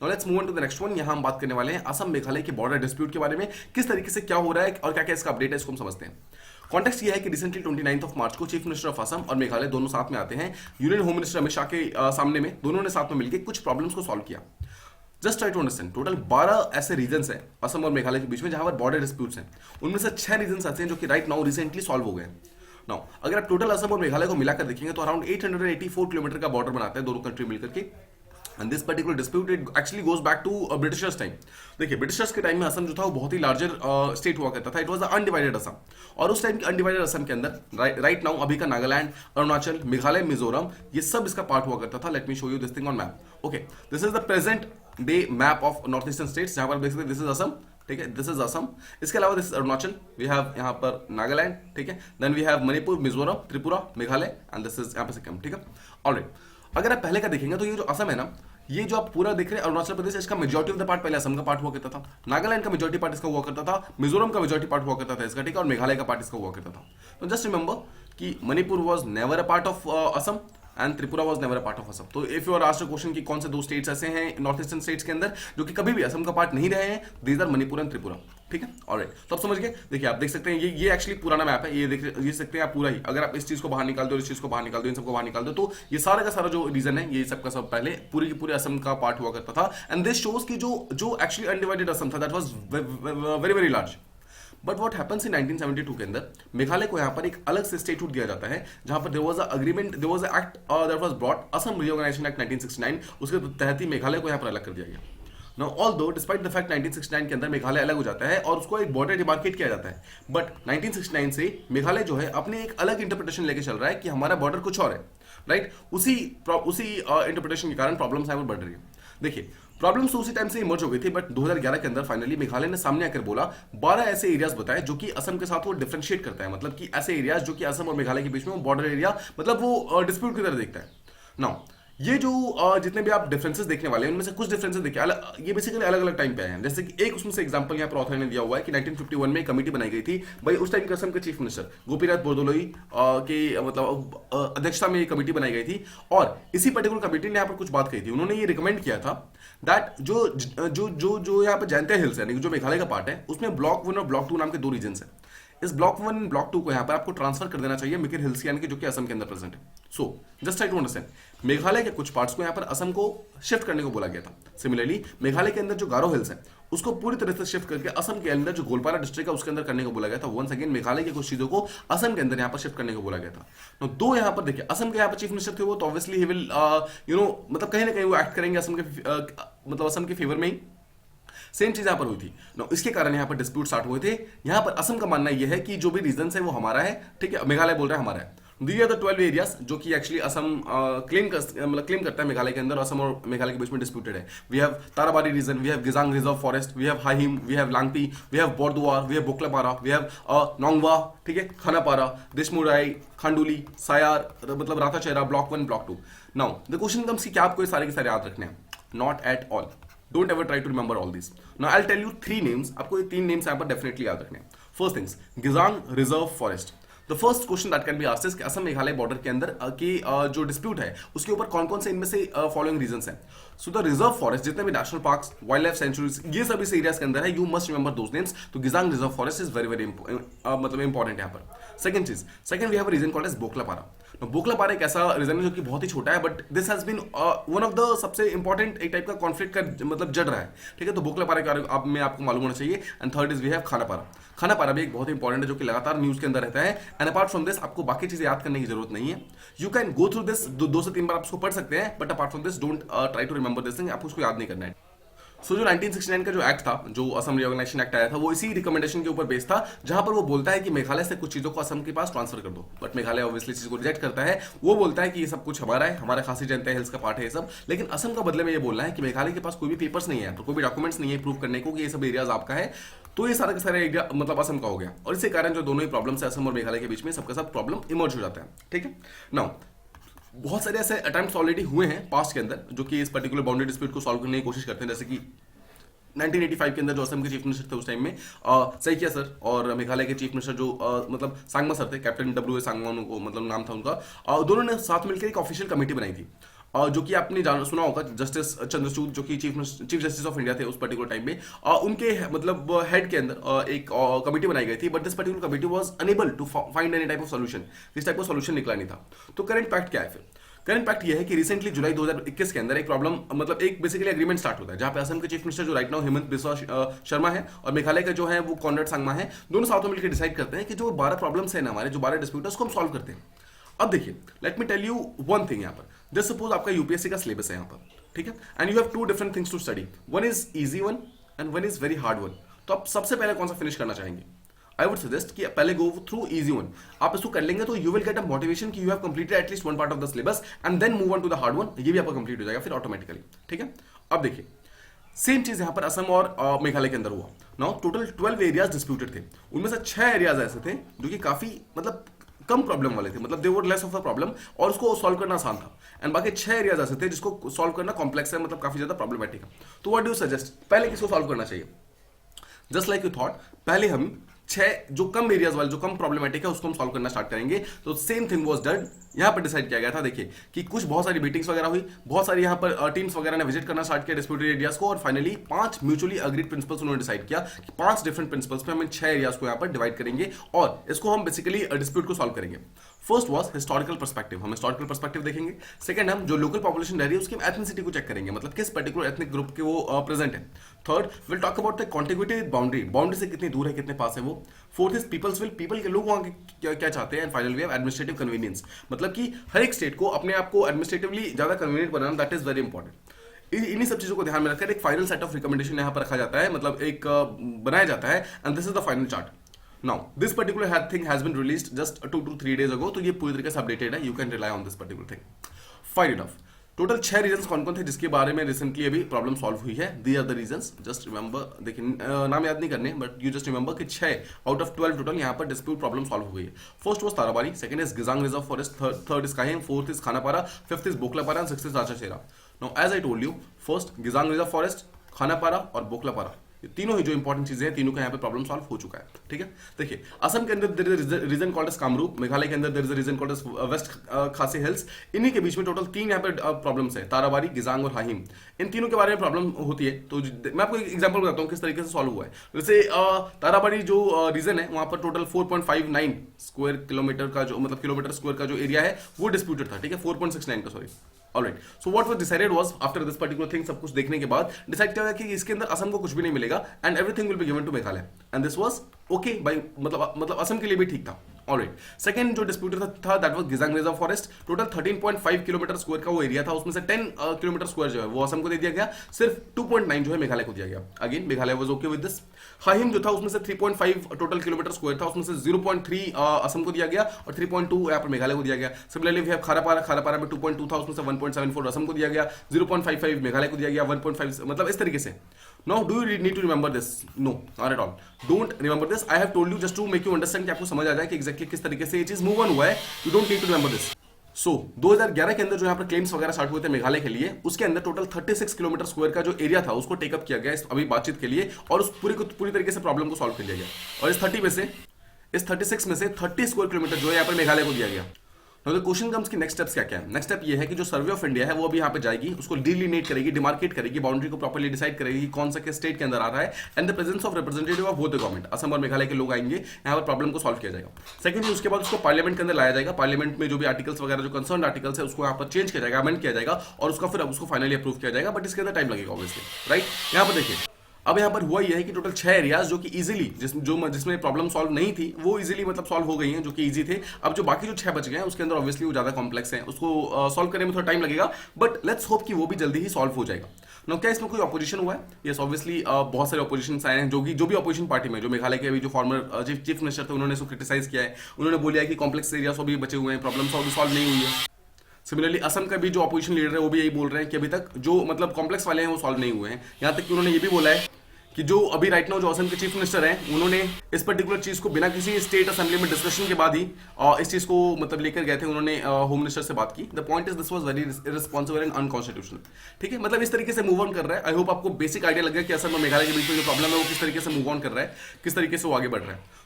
Now let's move on to the next one. यहाँ हम बात करने वाले हैं असम मेघालय के बॉर्डर डिस्प्यूट के बारे में, किस तरीके से क्या हो रहा है और क्या क्या इसका अपडेट है, इसको हम समझते हैं। कॉन्टेक्स्ट ये है कि रिसेंटली 29 मार्च को चीफ मिनिस्टर ऑफ असम और मेघालय दोनों साथ में आते हैं, union home minister Amit Shah के सामने में, दोनों ने साथ में मिलकर कुछ प्रॉब्लम्स को सॉल्व किया। Just try to understand, total 12 ऐसे रीजन्स हैं असम और मेघालय के बीच में जहां पर बॉर्डर डिस्प्यूट्स हैं। उनमें से 6 रीजन्स ऐसे हैं जो कि राइट नाउ रिसेंटली सॉल्व हो गए। नाउ अगर आप टोटल असम और मेघालय को मिलाकर देखेंगे तो अराउंड 884 किलोमीटर का बॉर्डर बनाते हैं दोनों कंट्री मिलकर के। And this particular dispute it actually goes back to Britishers time. देखिए ब्रिटिशर्स के टाइम में असम जो था वो बहुत ही लार्जर स्टेट हुआ करता था, it was the undivided Assam. और उस टाइम के अनडिवाइडेड असम के अंदर राइट नाउ अभी का नागालैंड, अरुणाचल, मेघालय, मिजोरम, ये सब इसका पार्ट हुआ करता था। Let me show you this thing on map. Okay, this is the present day map of north eastern states, जहां पर देख सकते हैं दिस इज असम, ठीक है, दिस इज असम। इसके अलावा this is Arunachal, we have यहाँ पर नागालैंड, ठीक है, then we have Manipur, Mizoram, Tripura, Meghalaya and this is यहाँ पर सिक्किम, ठीक है। ऑलराइट, अगर आप पहले का देखेंगे तो ये जो असम है ना, ये जो आप पूरा देख रहे हैं अरुणाचल प्रदेश, इसका मेजॉरिटी ऑफ द पार्ट पहले असम का पार्ट हुआ करता था, नागालैंड का मेजॉरिटी पार्ट इसका हुआ करता था, मिजोरम का मेजॉरिटी पार्ट हुआ करता था इसका, ठीक है, और मेघालय का पार्ट इसका हुआ करता था। तो जस्ट रिमेंबर कि Manipur was never a part of Assam and Tripura was never a part of Assam. तो if you are asked question कि कौन से दो स्टेट्स ऐसे हैं नॉर्थ ईस्टर्न स्टेट्स के अंदर जो कि कभी भी असम का पार्ट नहीं रहे हैं, these are Manipur and Tripura, ठीक है। ऑलराइट, तो आप समझ गए। देखिए आप देख सकते हैं ये एक्चुअली पुराना मैप है, ये सकते हैं आप पूरा ही। अगर आप इस चीज को बाहर निकाल दो, इस चीज को बाहर निकाल दो, इन सबको बाहर निकाल दो, तो ये सारा का सारा जो रीजन है, ये सबका सब पहले पूरे के पूरे असम का पार्ट हुआ करता था। एंड दिस शोज कि जो एक्चुअली अनडिवाइडेड असम था that was very very large. But what happens in 1972 के अंदर मेघालय को यहाँ पर एक अलग से स्टेटहुड दिया जाता है, जहां पर there was a agreement, there was a act that was brought, Assam reorganisation act 1969, उसके तहत ही मेघालय को यहाँ पर अलग कर दिया गया। Now although despite the fact 1969 के अंदर मेघालय अलग हो जाता है और उसको एक बॉर्डर डिमार्केट किया जाता है, बट 1969 से मेघालय जो है अपने एक अलग इंटरप्रिटेशन लेके चल रहा है कि हमारा बॉर्डर कुछ और है, राइट। उसी इंटरप्रिटेशन के कारण प्रॉब्लम्स है वो बढ़ रही है। देखिए प्रॉब्लम्स तो उसी टाइम से इमर्ज हो गई थी, बट 2011 के अंदर फाइनली मेघालय ने सामने आकर बोला 12 ऐसे एरियाज बताए जो कि असम के साथ वो डिफरेंशिएट करता है, मतलब कि ऐसे एरियाज जो कि असम और मेघालय के बीच में वो बॉर्डर एरिया, मतलब वो डिस्प्यूट की तरह देखता है। नाउ ये जो जितने भी आप डिफरेंसेस देखने वाले हैं उनमें से कुछ डिफरेंसेस देखिए ये बेसिकली अलग अलग टाइम पे आए हैं। जैसे कि एक उसमें से एग्जांपल यहाँ पर ऑथर ने दिया हुआ है कि 1951 में एक कमेटी बनाई गई थी, भाई उस टाइम के असम के चीफ मिनिस्टर गोपीनाथ बोरदोलोई के मतलब अध्यक्षता में ये कमेटी बनाई गई थी, और इसी पर्टिकुलर कमेटी ने यहाँ पर कुछ बात कही थी। उन्होंने ये रिकमेंड किया था दैट जो यहाँ पर जयंतिया हिल्स है, जो मेघालय का पार्ट है, उसमें ब्लॉक 1 और ब्लॉक 2 नाम के 2 रीजन है। इस ब्लॉक 1 ब्लॉक 2 को यहाँ पर आपको ट्रांसफर कर देना चाहिए मिकिर हिल्स यानी कि जो कि असम के अंदर प्रेजेंट है। So just try to understand, Meghalaya के कुछ पार्ट्स को यहाँ पर असम को शिफ्ट करने को बोला गया था। सिमिलरली मेघालय के अंदर जो गारो हिल्स है उसको पूरी तरह से शिफ्ट करके असम के अंदर जो गोलपारा डिस्ट्रिक्ट है उसके अंदर करने को बोला गया था। वंस अगेन मेघालय की कुछ चीजों को असम के अंदर यहाँ पर शिफ्ट करने को बोला गया था। तो दो यहाँ पर देखिए असम के यहाँ पर चीफ मिनिस्टर थे वो, तो ऑब्वियसली ही विल मतलब कहीं ना कहीं वो एक्ट करेंगे असम के मतलब असम के फेवर में ही। सेम चीज यहां पर हुई थी। इसके कारण यहां पर डिस्प्यूट स्टार्ट हुए थे। यहां पर असम का मानना यह है कि जो भी रीजन है वो हमारा है, ठीक है, मेघालय बोल रहा है हमारा है। दी आर द 12 एरियाज जो कि एक्चुअली असम क्लेम करता है मेघालय के अंदर, असम और मेघालय के बीच में डिस्प्यूटेड है। We have Tarabari region, we have Gizang reserve forest, we have Hahim, we have Langpi, we have Borduar, we have Boklapara, we have Nongwah, ठीक है, खानापारा, दिशमुराई, खांडुली, सायार, मतलब Ratacherra, block 1 block 2। Now the question comes कि क्या आपको ये सारे के सारे याद रखने हैं? Not at all. Don't ever try to remember all these. Now I'll tell you 3 names. आपको ये 3 names यहाँ पर definitely याद रखने हैं. First things, Gizang Reserve Forest. The first question that can be asked is कि असम मेघालय बॉर्डर के अंदर की जो डिस्प्यूट है उसके ऊपर कौन कौन से इनमें से फॉलोइंग रीजंस हैं। सो द रिजर्व फॉरेस्ट, जितने भी national parks, wildlife sanctuaries, ये सभी से एरियाज के अंदर है, you must remember those names. तो Gizang reserve forest is very very मतलब इंपॉर्टेंट यहाँ पर। Second we have a region called as Boklapara. Boklapara एक ऐसा रीजन है जो कि बहुत ही छोटा है, but this has been one of the सबसे इंपॉर्टेंट एक टाइप का कॉन्फ्लिक्ट का मतलब जड़ रहा है, ठीक है। तो बोकलापारा के बारे में आपको मालूम होना चाहिए। And third is we have Khanapara. Khanapara भी एक बहुत इंपॉर्टेंट है जो कि लगातार न्यूज के अंदर रहता है। एंड अपार्ट फ्रॉम दिस आपको बाकी चीजें याद करने की जरूरत नहीं है। You can go through this, 2 से 3 बार आप उसको पढ़ सकते हैं, but apart from this don't try to remember this thing, आपको उसको याद नहीं करना है। सो जो 1969 का जो एक्ट था, जो असम रीऑर्गेनाइजेशन एक्ट आया था, वो इसी रिकमेंडेशन के ऊपर बेस्ड था, जहां पर वो बोलता है कि मेघालय से कुछ चीजों को असम के पास ट्रांसफर कर दो। बट मेघालय ऑब्वियसली चीज को रिजेक्ट करता है। वो बोलता है कि ये सब कुछ हमारा है, हमारा खासी जयंतिया हिल्स का पार्ट है ये सब, लेकिन असम का बदले में ये बोलना है कि मेघालय के पास कोई भी पेपर्स नहीं है, तो कोई भी डॉक्यूमेंट्स नहीं है प्रूव करने को कि ये सब एरियाज आपका है, तो ये सारा के सारे एरिया मतलब असम का हो गया। और इसी कारण जो दोनों ही प्रॉब्लम्स है असम और मेघालय के बीच में, सबका सब प्रॉब्लम इमर्ज हो जाता है, ठीक है। नाउ बहुत सारे ऐसे अटेम्प्ट्स ऑलरेडी हुए हैं पास्ट के अंदर जो कि इस पर्टिकुलर बाउंड्री डिस्प्यूट को सॉल्व करने की कोशिश करते हैं, जैसे कि 1985 के अंदर जो असम के चीफ मिनिस्टर थे उस टाइम में सैकिया सर, और मेघालय के चीफ मिनिस्टर जो मतलब सांगमा सर थे, कैप्टन W.A. सांगमा उनको मतलब नाम था उनका, दोनों ने साथ मिलकर एक ऑफिशियल कमेटी बनाई थी। जो कि आपने सुना होगा, जस्टिस चंद्रचूड़ जो कि चीफ जस्टिस ऑफ इंडिया थे उस पर्टिकुलर टाइम में, उनके मतलब हेड के अंदर एक कमेटी बनाई गई थी, but this particular committee was unable to find any type of solution. इस टाइप का सॉल्यूशन निकला नहीं था। तो करंट फैक्ट क्या है फिर? करंट फैक्ट ये है कि रिसेंटली जुलाई 2021 के अंदर एक प्रॉब्लम, मतलब एक बेसिकली एग्रीमेंट स्टार्ट होता है, जहां पे असम के चीफ मिनिस्टर जो राइट नाउ हेमंत बिस्वा शर्मा है, और मेघालय का जो है वो कॉनरेड सांगमा है, दोनों साथ में मिलकर डिसाइड करते हैं कि जो 12 प्रॉब्लम्स है ना हमारे, जो 12 डिस्प्यूट है, उसको हम सॉल्व करते हैं। अब देखिए, let me tell you one thing. यहाँ पर जस्ट सपोज आपका यूपीएससी का सिलेबस है यहाँ पर, ठीक है, and you have two different things to study, one is easy one and one is very hard one. तो आप सबसे पहले कौन सा फिनिश करना चाहेंगे? आई वुड सजेस्ट कि पहले गो थ्रू इजी वन। आप इसको कर लेंगे तो you will get a motivation कि you have completed at least one part of the syllabus and then move on to the hard one. ये भी आपका कंप्लीट हो जाएगा फिर ऑटोमेटिकली, ठीक है। अब देखिए, सेम चीज यहां पर असम और मेघालय के अंदर हुआ। नाउ टोटल 12 एरियाज डिस्प्यूटेड थे, उनमें से 6 एरियाज ऐसे थे जो कि काफी मतलब कम प्रॉब्लम वाले थे, मतलब they were less of a problem, और उसको सॉल्व करना आसान था। एंड बाकी 6 एरियाज ऐसे थे जिसको सॉल्व करना कॉम्प्लेक्स है, मतलब काफी ज्यादा प्रॉब्लमेटिक है। तो व्हाट डू यू सजेस्ट, पहले किसको सॉल्व करना चाहिए? जस्ट लाइक यू थॉट, पहले हम 6 जो कम एरियाज वाले, जो कम प्रॉब्लमेटिक है, उसको हम सॉल्व करना स्टार्ट करेंगे। तो सेम थिंग वाज डन। यहां पर डिसाइड किया गया था, देखिए कि कुछ बहुत सारी मीटिंग्स वगैरह हुई, बहुत सारी यहां पर टीम्स वगैरह ने विजिट करना स्टार्ट किया डिस्प्यूटेड एरियाज को, और फाइनली 5 म्यूचुअली अग्रीड प्रिंसिपल्स उन्होंने डिसाइड किया कि 5 डिफरेंट प्रिंसिपल्स पे हम इन 6 एरियाज को यहां पर डिवाइड करेंगे और इसको हम बेसिकली डिस्प्यूट को सॉल्व करेंगे। फर्स्ट वाज हिस्टोरिकल पर्सपेक्टिव, हम हिस्टोरिकल पर्सपेक्टिव देखेंगे। सेकंड, हम जो लोकल पॉपुलेशन रह रही है उसकी एथनिसिटी को चेक करेंगे, मतलब किस पर्टिकुलर एथनिक ग्रुप के वो प्रेजेंट है। Third, will talk about the contiguity with boundary, boundary से कितनी दूर है, कितने पास है वो। Fourth is people's will, people के लोग वहां क्या चाहते हैं। And final we have administrative convenience, मतलब कि हर एक स्टेट को अपने आप को एडमिनिस्ट्रेटिवली ज्यादा convenient banana, that is very important. इन्हीं सब चीजों को ध्यान में रखकर एक फाइनल सेट ऑफ रिकमेंडेशन यहां पर रखा जाता है, मतलब एक बनाया जाता है, and this is the final chart. Now, this particular thing has been released just 2 to 3 days ago, तो ये पूरी तरीके से अपडेटेड है, you can rely on this particular thing. Fine enough. Total 6 reasons कौन कौन थे जिसके बारे में रिसेंटली अभी प्रॉब्लम सॉल्व हुई है? These are the reasons. Just remember, देखिए नाम याद नहीं करने, बट you just remember कि 6 आउट ऑफ 12 टोटल यहाँ पर डिस्प्यूट प्रॉब्लम सॉल्व हो गई है। First was Tarabari, second is Gizang reserve forest, third is Hahim, fourth is Khanapara, fifth is Boklapara and sixth is Ratacherra. Now as I told you, first Gizang reserve forest, Khanapara और बोकलापारा, तीनों ही जो important चीजें हैं, तीनों का यहाँ पे प्रॉब्लम सॉल्व हो चुका है, ठीक है। देखिए, असम के अंदर there is region called as Kamrup, Meghalaya के अंदर there is a region called as west Khasi hills. इन्हीं के बीच में टोटल 3 यहाँ पे प्रॉब्लम्स है, ताराबारी, गिजांग और हाहिम। इन तीनों के बारे में प्रॉब्लम होती है। तो मैं आपको एक एग्जांपल बताता हूँ किस तरीके से सॉल्व हुआ है। जैसे ताराबारी जो रीजन है, वहां पर टोटल 4.59 स्क्वायर किलोमीटर का जो, मतलब किलोमीटर स्क्वायर का जो एरिया है वो डिस्प्यूटेड था, ठीक है, 4.69 का, sorry. Alright. So what was decided was, after this particular thing, सब कुछ देखने के बाद डिसाइड किया गया कि इसके अंदर असम को कुछ भी नहीं मिलेगा and everything will be given to Meghalaya, and this was okay by, मतलब असम के लिए भी ठीक था। ऑलराइट, सेकंड जो डिस्प्यूटेड था that was Gizang reserve forest. Total 13.5 kilometre square का वो एरिया था, उसमें से 10 किलोमीटर स्क्वायर जो है वो असम को दे दिया गया, सिर्फ 2.9 जो है मेघालय को दिया गया। Again Meghalaya was okay with this. Hahim जो था उसमें से 3.5 टोटल किलोमीटर स्क्वायर था, उसमें से 0.3 असम को दिया गया और 3.2 यहाँ पर मेघालय को दिया गया। सिमिलरली वी हैव खारापारा, खारापारा में 2.2 था, उसमें से 1.74 असम को दिया गया, 0.55 मेघालय को दिया गया, 1.5, मतलब इस तरीके से। Now, do you need to remember this? No, not at all. Don't remember this. I have told you just to make you understand कि आपको समझ आ जाए कि exactly किस तरीके से ये चीज मूव ऑन हुआ है. You don't need to remember this. So, 2011 के अंदर जो यहाँ पर क्लेम्स वगैरह स्टार्ट हुए थे मेघालय के लिए, उसके अंदर टोटल 36 किलोमीटर स्क्वायर का जो एरिया था उसको टेकअप किया गया इस अभी बातचीत के लिए, और उस पूरी तरीके से प्रॉब्लम को सॉल्व कर लिया गया। और इस 36 में से 30 स्क्वायर किलोमीटर जो है यहाँ पर मेघालय को दिया गया। तो क्वेश्चन कम्स कि नेक्स्ट स्टेप्स क्या है। नेक्स्ट स्टेप ये है कि जो सर्वे ऑफ इंडिया है वो अभी यहाँ पे जाएगी, उसको डिलिनेट करेगी, डिमार्केट करेगी, बाउंड्री को प्रॉपर्ली डिसाइड करेगी कौन सा किस स्टेट के अंदर आ रहा है, and the presence of representative of both the government, Assam और मेघालय के लोग आएंगे, यहाँ पर प्रॉब्लम को सॉल्व किया जाएगा। सेकंडली उसके बाद उसको पार्लियामेंट के अंदर लाया जाएगा, पार्लियामेंट में जो भी आर्टिकल्स वगैरह जो कंसर्न आर्टिकल्स है उसको यहाँ पर चेंज किया जाएगा, अमेंड किया जाएगा, और उसका फिर उसको फाइनली अप्रूव किया जाएगा, बट इसके अंदर टाइम लगेगा ऑब्वियसली, राइट। यहाँ पर देखिए, अब यहाँ पर हुआ यह है कि टोटल 6 एरियाज जो कि इजीली जिसमें प्रॉब्लम सॉल्व नहीं थी वो इजीली मतलब सॉल्व हो गई हैं, जो कि इजी थे। अब जो बाकी जो 6 बच गए हैं उसके अंदर ऑब्वियसली वो ज्यादा कॉम्प्लेक्स हैं, उसको सॉल्व करने में थोड़ा टाइम लगेगा, बट लेट्स होप कि वो भी जल्दी ही सॉल्व हो जाएगा। नो, क्या इसमें कोई ऑपोजिशन हुआ है? यस, ऑब्वियसली बहुत सारे ऑपोजिशन आए हैं, जो भी ऑपोजिशन पार्टी में, जो मेघालय के अभी जो फॉर्मर चीफ मिनिस्टर थे उन्होंने इसको क्रिटिसाइज किया है, उन्होंने बोला है कि कॉम्प्लेक्स एरियाज अभी बचे हुए हैं, प्रॉब्लम सॉल्व नहीं हुई है। सिमिलरली असम का भी जो अपोजिशन लीडर है वो भी यही बोल रहे हैं कि अभी तक जो मतलब कॉम्प्लेक्स वाले हैं वो सॉल्व नहीं हुए हैं। यहाँ तक कि उन्होंने ये भी बोला है कि जो अभी राइट नाउ जो असम के चीफ मिनिस्टर हैं उन्होंने इस पर्टिकुलर चीज को बिना किसी स्टेट असेंबली में डिस्कशन के बाद ही इस चीज को मतलब लेकर गए थे, उन्होंने होम मिनिस्टर से बात की। The point is this was very irresponsible and unconstitutional, ठीक है, मतलब इस तरीके से मूव ऑन कर रहा है। आई होप आपको बेसिक आइडिया लग गया कि असम और मेघालय के बीच में जो प्रॉब्लम है वो किस तरीके से मूव ऑन कर रहा है, किस तरीके से वो आगे बढ़ रहा है।